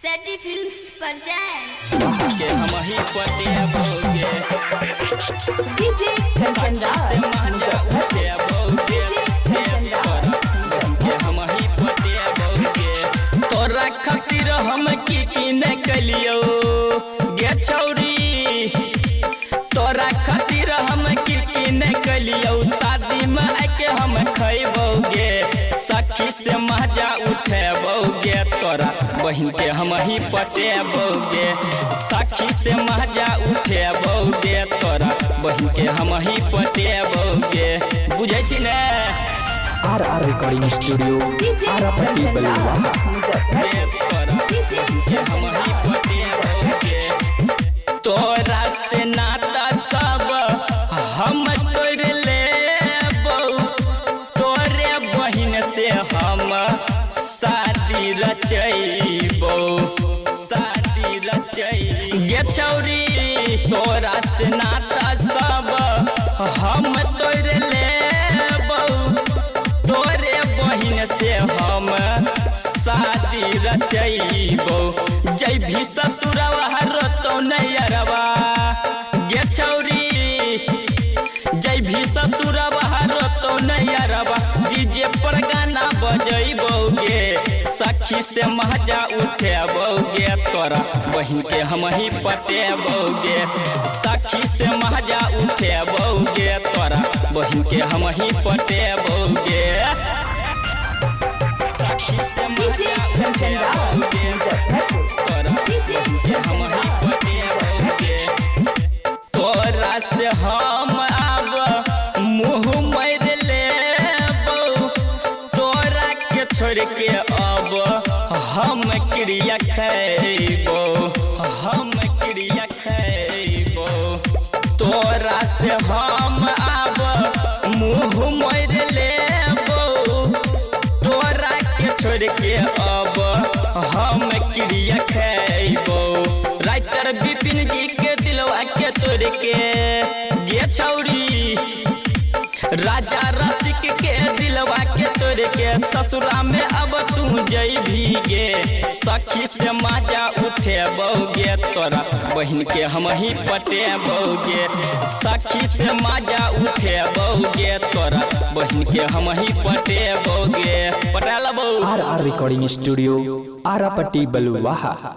सेटी फिल्म्स पर जाएं के हम ही पटे बोगे डीजे कंचन से माजा उठे बोगे के हम ही पटे बोगे तोरा खातिर हम की न कलियो गे छौरी तोरा खातिर हम की न कलियो शादी में आके हम खैबोगे सखी से मजा उठेबोगे तोरा बहन के हम ही पटेबोगे सखी से मजा उठेबोगे तोरा बहन के हम ही पटेबोगे बुझै छी ने आर recording studio DJ Kanchan DJ हम ही पटेबोगे तोरा से नाता सब हम तोड़ लेबो तोरे बहन से हम शादी रचैबो गे छौरी तोरा से नाता सब हम तोड़ लेबो तोरे बहन से हम शादी रचैबो जै भी ससुरवा रोतो नैयरवा गे छौरी जै भी ससुरवा रोतो नैयरवा जीजे पर गाना बजैबोगे सखी से मजा उठेबोगे तोरा बहन के हम ही पटेबोगे सखी से मजा उठेबोगे तोरा बहन के हम ही पटेबोगे सखी से डीजे कंचन तोरा डीजे हम ही पटेबोगे तोरा से हम अब मुँह मार लेबो तोरा के छोड़ के अब हम क्रिया खैबो तोरा से हम अब मुँह मार लेबो तोरा के छोड़ के अब हम क्रिया खैबो राइटर विपिन जी के दिलवा के तोड़ के गे छौरी राजा रसिक के दिलवा के तोड़ के ससुरा में अब तू जैभी गे सखी से मजा उठेबोगे तोरा बहन के हम ही पटेबोगे सखी से मजा उठेबोगे तोरा बहन के हम ही पटेबोगे पटा लबो आर रिकॉर्डिंग स्टूडियो आरापट्टी बलुवाहा।